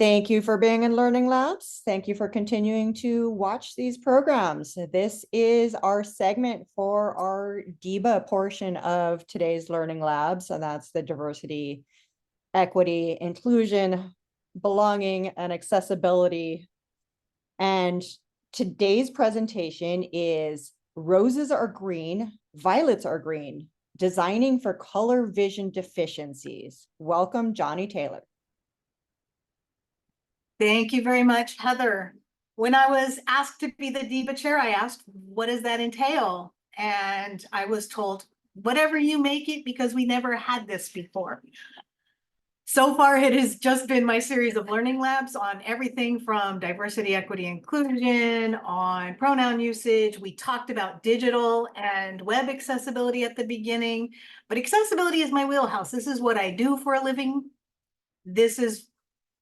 Thank you for being in Learning Labs. Thank you for continuing to watch these programs. This is our segment for our DEBA portion of today's Learning Labs, and that's the diversity, equity, inclusion, belonging, and accessibility. And today's presentation is Roses Are Green, Violets Are Green, Designing for Color Vision Deficiencies. Welcome, Jonni Taylor. Thank you very much, Heather. When I was asked to be the DEBA chair, I asked, what does that entail? And I was told, whatever you make it, because we never had this before. So far, it has just been my series of learning labs on everything from diversity, equity, inclusion, on pronoun usage. We talked about digital and web accessibility at the beginning, but accessibility is my wheelhouse. This is what I do for a living. This is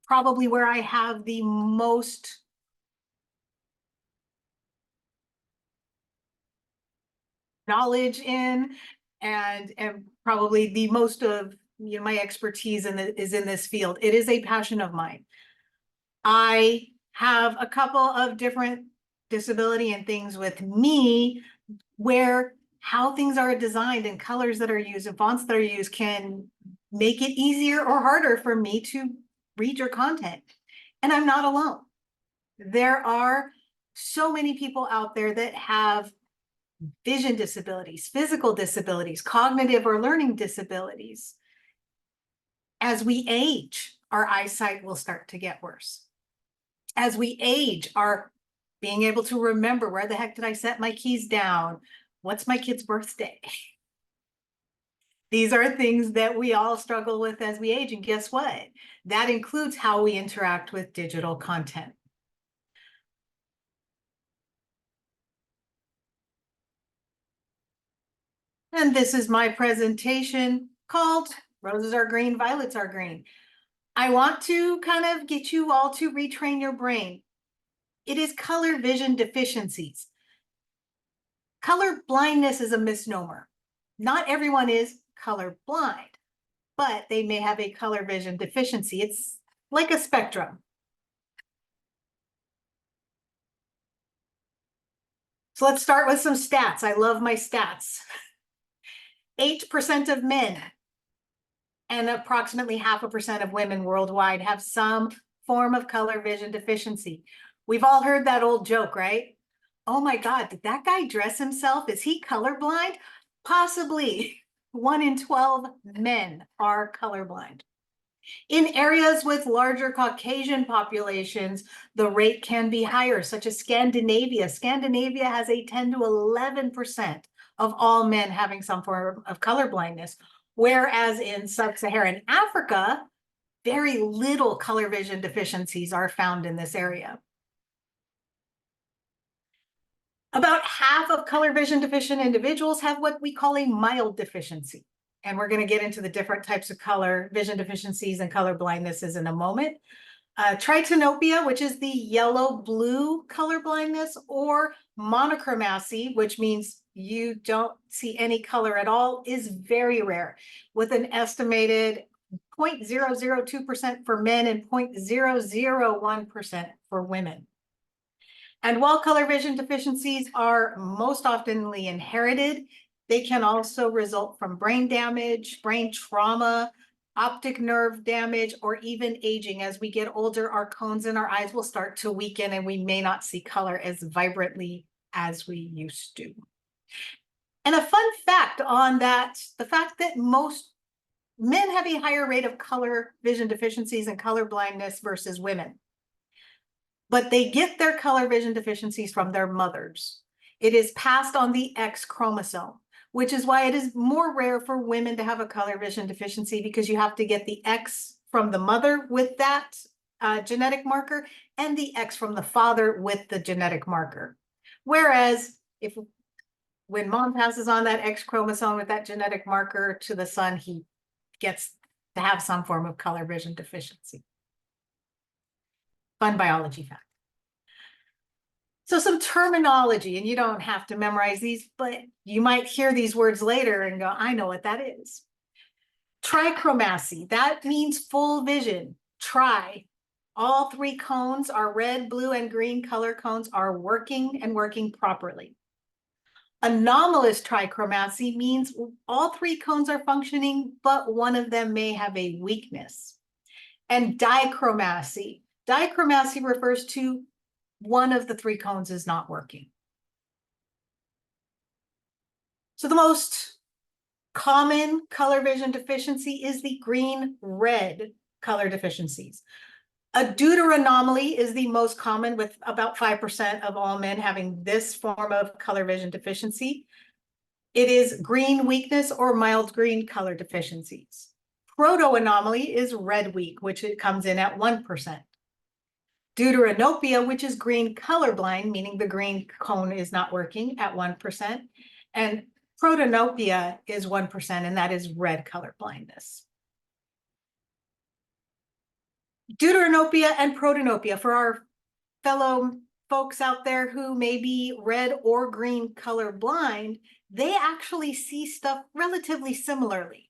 probably where I have the most knowledge in, and probably the most of my expertise is in this field. It is a passion of mine. I have a couple of different disability and things with me where how things are designed and colors that are used and fonts that are used can make it easier or harder for me to read your content. And I'm not alone. There are so many people out there that have vision disabilities, physical disabilities, cognitive or learning disabilities. As we age, our eyesight will start to get worse. As we age, our being able to remember, where the heck did I set my keys down? What's my kid's birthday? These are things that we all struggle with as we age. And guess what? That includes how we interact with digital content. And this is my presentation called Roses Are Green, Violets Are Green. I want to kind of get you all to retrain your brain. It is color vision deficiencies. Color blindness is a misnomer. Not everyone is color blind, but they may have a color vision deficiency. It's like a spectrum. So let's start with some stats. I love my stats. 8% of men and approximately 0.5% of women worldwide have some form of color vision deficiency. We've all heard that old joke, right? Oh my God, did that guy dress himself? Is he colorblind? Possibly. 1 in 12 men are colorblind. In areas with larger Caucasian populations, the rate can be higher, such as Scandinavia. Scandinavia has a 10 to 11% of all men having some form of colorblindness, whereas in sub-Saharan Africa, very little color vision deficiencies are found in this area. About half of color vision deficient individuals have what we call a mild deficiency. And we're going to get into the different types of color vision deficiencies and color blindnesses in a moment. Tritanopia, which is the yellow-blue color blindness, or monochromacy, which means you don't see any color at all, is very rare, with an estimated 0.002% for men and 0.001% for women. And while color vision deficiencies are most oftenly inherited, they can also result from brain damage, brain trauma, optic nerve damage, or even aging. As we get older, our cones in our eyes will start to weaken and we may not see color as vibrantly as we used to. And a fun fact on that, the fact that most men have a higher rate of color vision deficiencies and color blindness versus women. But they get their color vision deficiencies from their mothers. It is passed on the X chromosome, which is why it is more rare for women to have a color vision deficiency, because you have to get the X from the mother with that genetic marker and the X from the father with the genetic marker. Whereas when mom passes on that X chromosome with that genetic marker to the son, he gets to have some form of color vision deficiency. Fun biology fact. So some terminology, and you don't have to memorize these, but you might hear these words later and go, I know what that is. Trichromacy, that means full vision. Tri, All three cones, our red, blue, and green color cones, are working and working properly. Anomalous trichromacy means all three cones are functioning, but one of them may have a weakness. And dichromacy. Dichromacy refers to one of the three cones is not working. So the most common color vision deficiency is the green-red color deficiencies. A deuteranomaly is the most common, with about 5% of all men having this form of color vision deficiency. It is green weakness or mild green color deficiencies. Protoanomaly is red weak, which it comes in at 1%. Deuteranopia, which is green colorblind, meaning the green cone is not working, at 1%. And protanopia is 1%, and that is red color blindness. Deuteranopia and protanopia, for our fellow folks out there who may be red or green color blind, they actually see stuff relatively similarly.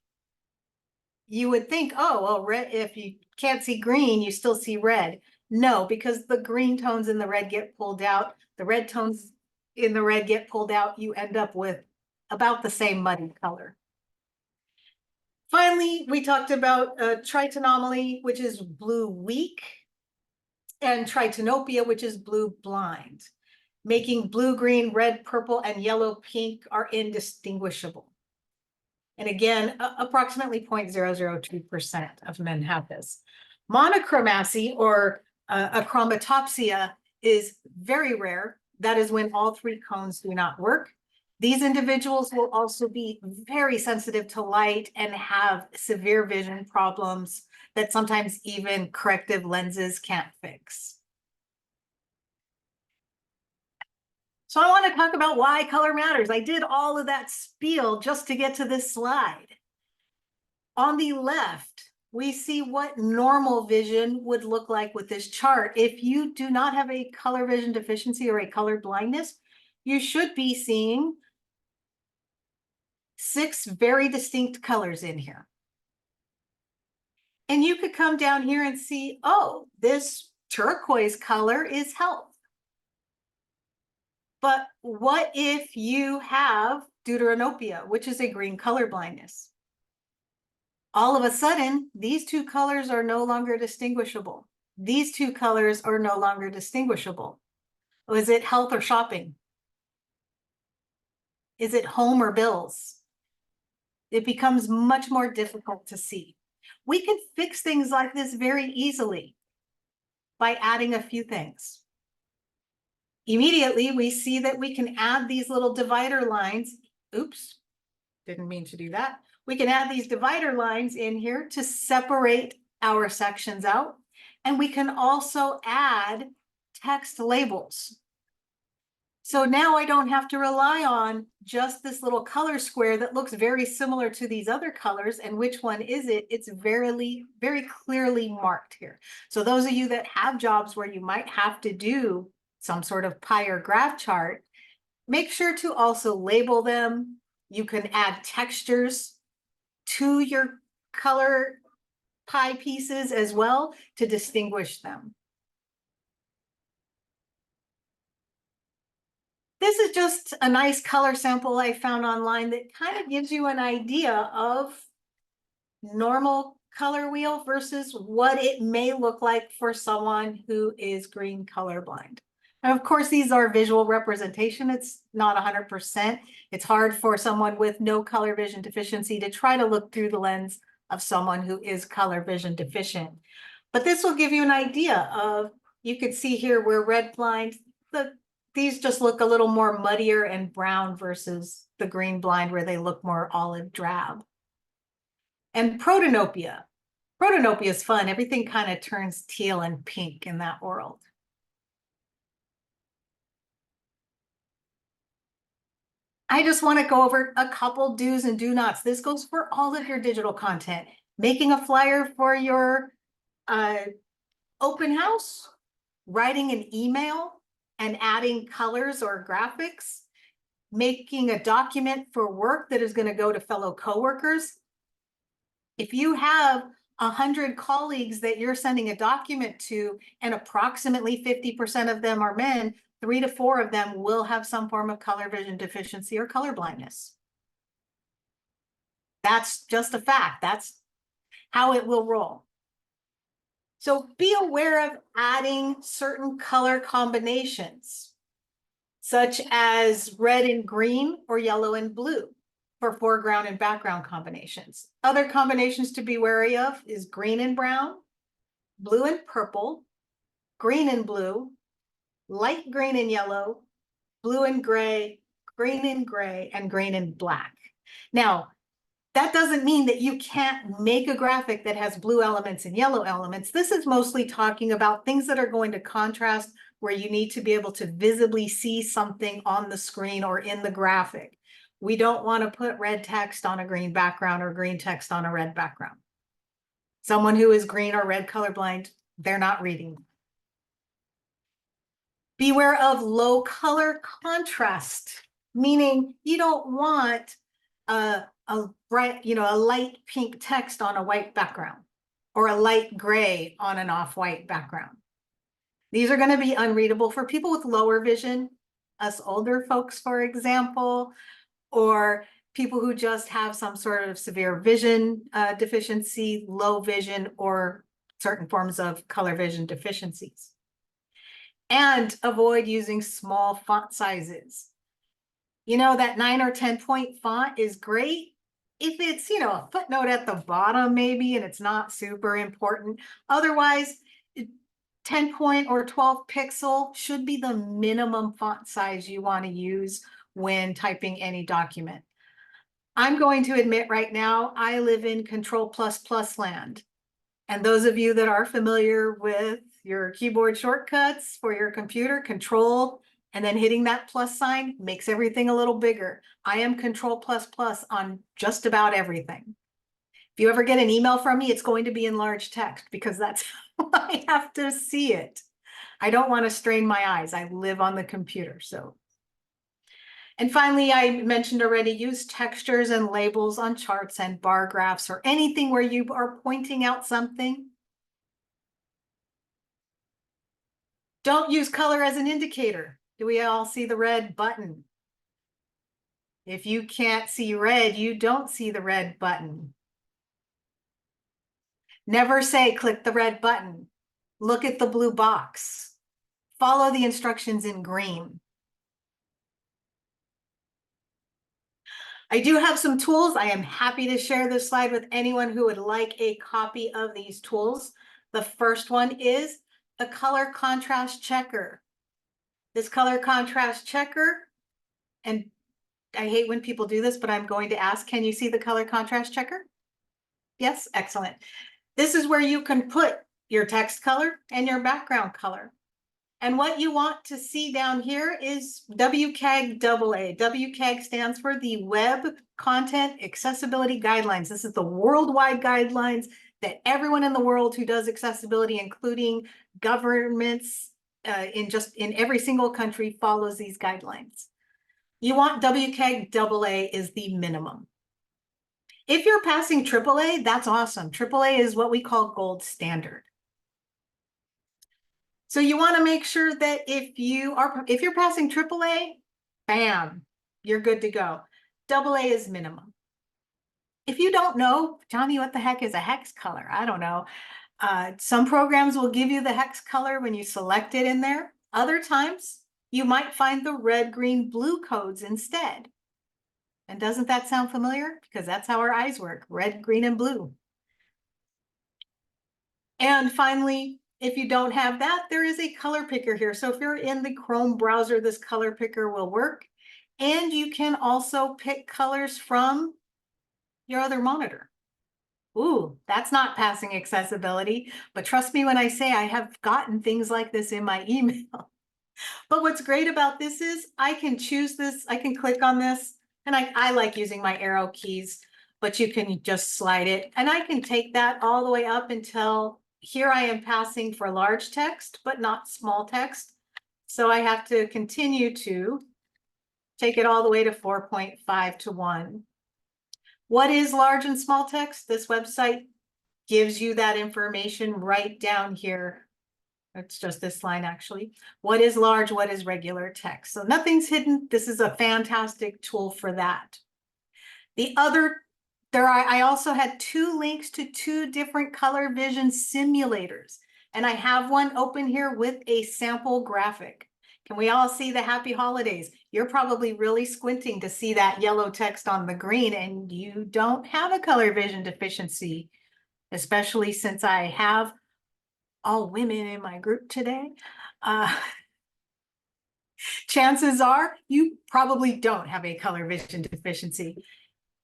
You would think, oh, well, red, if you can't see green, you still see red. No, because the green tones in the red get pulled out, the red tones in the red get pulled out, you end up with about the same muddy color. Finally, we talked about tritonomaly, which is blue weak, and tritonopia, which is blue blind, making blue, green, red, purple, and yellow, pink are indistinguishable. And again, approximately 0.002% of men have this. Monochromacy, or achromatopsia, is very rare. That is when all three cones do not work. These individuals will also be very sensitive to light and have severe vision problems that sometimes even corrective lenses can't fix. So I want to talk about why color matters. I did all of that spiel just to get to this slide. On the left, we see what normal vision would look like with this chart. If you do not have a color vision deficiency or a color blindness, you should be seeing 6 very distinct colors in here. And you could come down here and see, oh, this turquoise color is health. But what if you have deuteranopia, which is a green color blindness? All of a sudden, these two colors are no longer distinguishable. These two colors are no longer distinguishable. Is it health or shopping? Is it home or bills? It becomes much more difficult to see. We can fix things like this very easily by adding a few things. Immediately, we see that we can add these little divider lines. Oops, didn't mean to do that. We can add these divider lines in here to separate our sections out. And we can also add text labels. So now I don't have to rely on just this little color square that looks very similar to these other colors. And which one is it? It's very clearly marked here. So those of you that have jobs where you might have to do some sort of pie or graph chart, make sure to also label them. You can add textures to your color pie pieces as well to distinguish them. This is just a nice color sample I found online that kind of gives you an idea of normal color wheel versus what it may look like for someone who is green colorblind. And of course, these are visual representation. It's not 100%. It's hard for someone with no color vision deficiency to try to look through the lens of someone who is color vision deficient. But this will give you an idea of, you could see here where red blind, these just look a little more muddier and brown versus the green blind where they look more olive drab. And protanopia. Protanopia is fun. Everything kind of turns teal and pink in that world. I just want to go over a couple do's and do nots. This goes for all of your digital content. Making a flyer for your open house, writing an email and adding colors or graphics, making a document for work that is going to go to fellow coworkers. If you have 100 colleagues that you're sending a document to, and approximately 50% of them are men, 3 to 4 of them will have some form of color vision deficiency or color blindness. That's just a fact. That's how it will roll. So be aware of adding certain color combinations, such as red and green or yellow and blue for foreground and background combinations. Other combinations to be wary of is green and brown, blue and purple, green and blue, light green and yellow, blue and gray, and green and black. Now, that doesn't mean that you can't make a graphic that has blue elements and yellow elements. This is mostly talking about things that are going to contrast, where you need to be able to visibly see something on the screen or in the graphic. We don't want to put red text on a green background or green text on a red background. Someone who is green or red colorblind, they're not reading. Beware of low color contrast, meaning you don't want a bright, a light pink text on a white background, or a light gray on an off-white background. These are going to be unreadable for people with lower vision, us older folks, for example, or people who just have some sort of severe vision deficiency, low vision, or certain forms of color vision deficiencies. And avoid using small font sizes. That 9 or 10 point font is great if it's, a footnote at the bottom maybe, and it's not super important. Otherwise, 10 point or 12 pixel should be the minimum font size you want to use when typing any document. I'm going to admit right now, I live in Control++ land. And those of you that are familiar with your keyboard shortcuts for your computer, Control, and then hitting that plus sign makes everything a little bigger. I am Control++ on just about everything. If you ever get an email from me, it's going to be in large text because that's how I have to see it. I don't want to strain my eyes. I live on the computer, so. And finally, I mentioned already, use textures and labels on charts and bar graphs or anything where you are pointing out something. Don't use color as an indicator. Do we all see the red button? If you can't see red, you don't see the red button. Never say, click the red button. Look at the blue box. Follow the instructions in green. I do have some tools. I am happy to share this slide with anyone who would like a copy of these tools. The first one is the color contrast checker. This color contrast checker, and I hate when people do this, but I'm going to ask, can you see the color contrast checker? Yes, excellent. This is where you can put your text color and your background color. And what you want to see down here is WCAG AA. WCAG stands for the Web Content Accessibility Guidelines. This is the worldwide guidelines that everyone in the world who does accessibility, including governments in every single country, follows these guidelines. You want WCAG AA is the minimum. If you're passing AAA, that's awesome. AAA is what we call gold standard. So you want to make sure that if you're passing AAA, bam, you're good to go. AA is minimum. If you don't know, Johnny, what the heck is a hex color? I don't know. Some programs will give you the hex color when you select it in there. Other times, you might find the red, green, blue codes instead. And doesn't that sound familiar? Because that's how our eyes work, red, green, and blue. And finally, if you don't have that, there is a color picker here. So if you're in the Chrome browser, this color picker will work. And you can also pick colors from your other monitor. Ooh, that's not passing accessibility, but trust me when I say I have gotten things like this in my email. But what's great about this is I can choose this, I can click on this, and I like using my arrow keys, but you can just slide it. And I can take that all the way up until here I am passing for large text, but not small text. So I have to continue to take it all the way to 4.5 to 1. What is large and small text? This website gives you that information right down here. It's just this line actually. What is large, what is regular text? So nothing's hidden. This is a fantastic tool for that. The other, I also had 2 links to 2 different color vision simulators. And I have one open here with a sample graphic. Can we all see the happy holidays? You're probably really squinting to see that yellow text on the green, and you don't have a color vision deficiency, especially since I have all women in my group today. Chances are you probably don't have a color vision deficiency.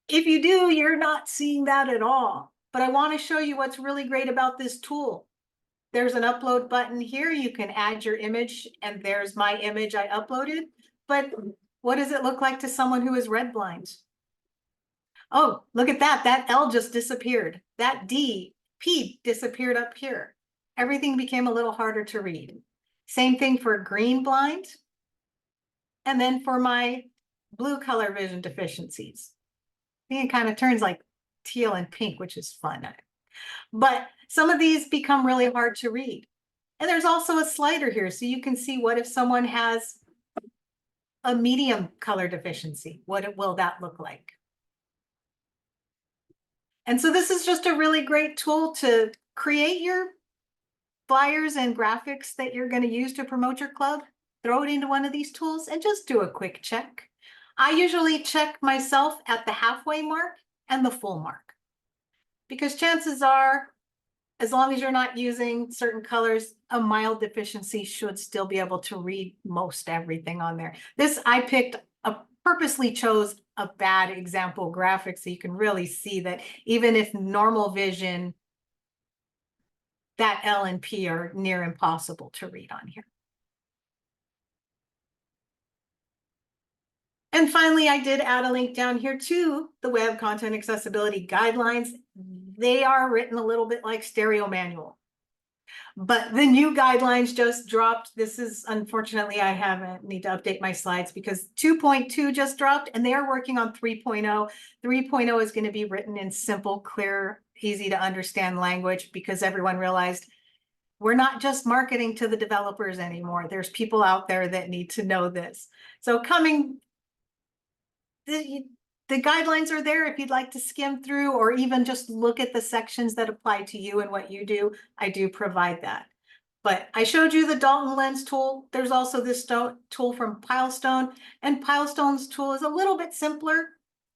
If you do, you're not seeing that at all. But I want to show you what's really great about this tool. There's an upload button here. You can add your image, and there's my image I uploaded. But what does it look like to someone who is red blind? Oh, look at that. That L just disappeared. That P disappeared up here. Everything became a little harder to read. Same thing for green blind. And then for my blue color vision deficiencies. I think it kind of turns like teal and pink, which is fun. But some of these become really hard to read. And there's also a slider here, so you can see what if someone has a medium color deficiency, what will that look like? And so this is just a really great tool to create your flyers and graphics that you're going to use to promote your club. Throw it into one of these tools and just do a quick check. I usually check myself at the halfway mark and the full mark, because chances are, as long as you're not using certain colors, a mild deficiency should still be able to read most everything on there. This, I purposely chose a bad example graphic so you can really see that even if normal vision, that L and P are near impossible to read on here. And finally, I did add a link down here to the Web Content Accessibility Guidelines. They are written a little bit like Stereo Manual. But the new guidelines just dropped. This is, unfortunately, I need to update my slides because 2.2 just dropped and they are working on 3.0. 3.0 is going to be written in simple, clear, easy to understand language, because everyone realized we're not just marketing to the developers anymore. There's people out there that need to know this. So the guidelines are there if you'd like to skim through or even just look at the sections that apply to you and what you do. I do provide that. But I showed you the Dalton Lens tool. There's also this tool from Pilestone, and Pilestone's tool is a little bit simpler.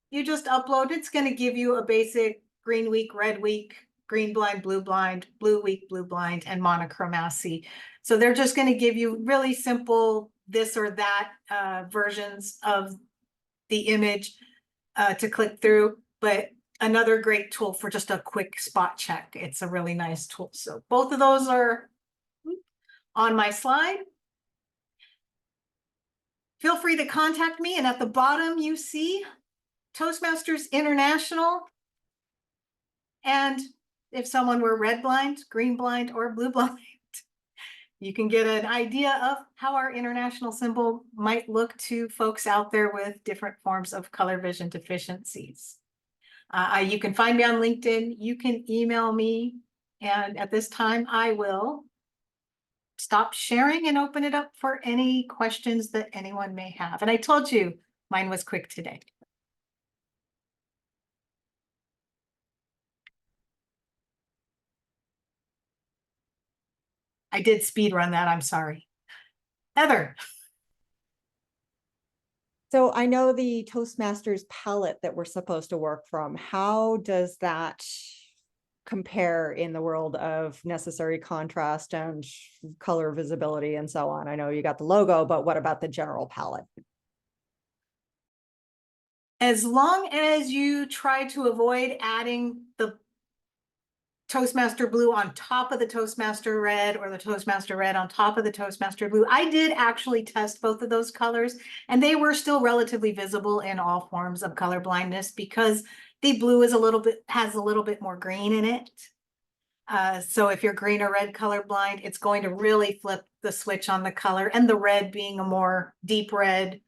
You just upload. It's going to give you a basic green week, red week, green blind, blue week, blue blind, and monochromacy. So they're just going to give you really simple this or that versions of the image to click through, but another great tool for just a quick spot check. It's a really nice tool. So both of those are on my slide. Feel free to contact me. And at the bottom, you see Toastmasters International. And if someone were red blind, green blind, or blue blind, you can get an idea of how our international symbol might look to folks out there with different forms of color vision deficiencies. You can find me on LinkedIn. You can email me. And at this time, I will stop sharing and open it up for any questions that anyone may have. And I told you mine was quick today. I did speed run that, I'm sorry. Heather. So I know the Toastmasters palette that we're supposed to work from. How does that compare in the world of necessary contrast and color visibility and so on? I know you got the logo, but what about the general palette? As long as you try to avoid adding the Toastmaster blue on top of the Toastmaster red or the Toastmaster red on top of the Toastmaster blue. I did actually test both of those colors, and they were still relatively visible in all forms of color blindness because the blue is has a little bit more green in it. So if you're green or red color blind, it's going to really flip the switch on the color, and the red being a more deep red,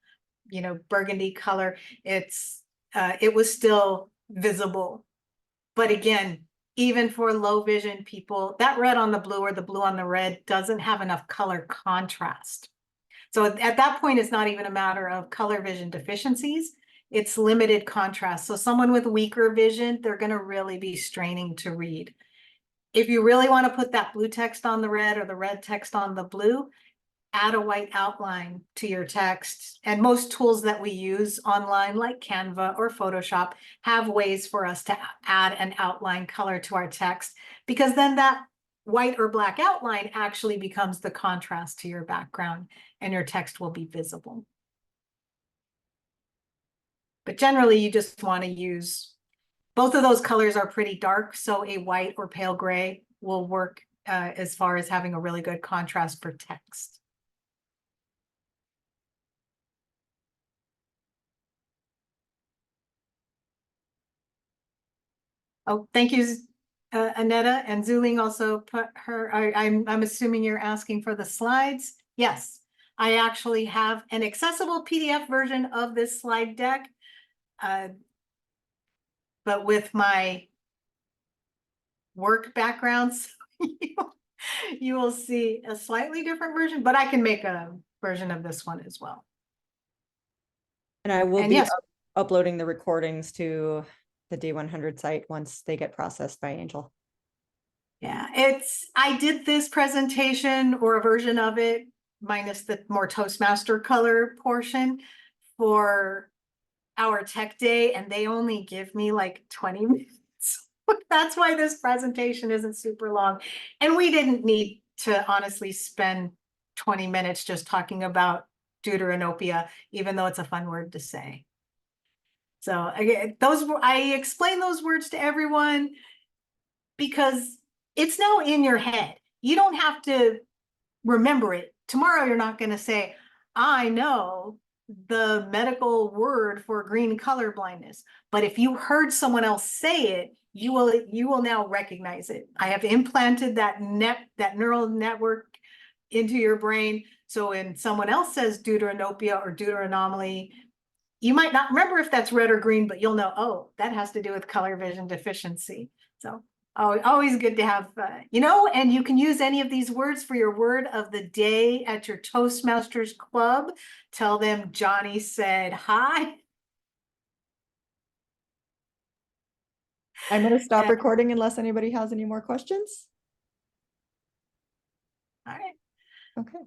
burgundy color, it was still visible. But again, even for low vision people, that red on the blue or the blue on the red doesn't have enough color contrast. So at that point, it's not even a matter of color vision deficiencies, it's limited contrast. So someone with weaker vision, they're going to really be straining to read. If you really want to put that blue text on the red or the red text on the blue, add a white outline to your text. And most tools that we use online, like Canva or Photoshop, have ways for us to add an outline color to our text, because then that white or black outline actually becomes the contrast to your background and your text will be visible. But generally, you just want to use, both of those colors are pretty dark, so a white or pale gray will work as far as having a really good contrast for text. Oh, thank you, Anetta, and Zuling also put her, I'm assuming you're asking for the slides. Yes, I actually have an accessible PDF version of this slide deck. But with my work backgrounds, you will see a slightly different version, but I can make a version of this one as well. And I will And be yes, uploading the recordings to the D100 site once they get processed by Angel. yeah, I did this presentation or a version of it, minus the more Toastmaster color portion, for our tech day, and they only give me like 20 minutes. That's why this presentation isn't super long. And we didn't need to honestly spend 20 minutes just talking about deuteranopia, even though it's a fun word to say. So again, I explain those words to everyone because it's now in your head. You don't have to remember it. Tomorrow, you're not going to say, I know the medical word for green color blindness. But if you heard someone else say it, you will now recognize it. I have implanted that neural network into your brain. So when someone else says deuteranopia or deuteranomaly, you might not remember if that's red or green, but you'll know, oh, that has to do with color vision deficiency. So always good to have, and you can use any of these words for your word of the day at your Toastmasters club. Tell them Jonni said hi. I'm going to stop recording unless anybody has any more questions. All right. Okay.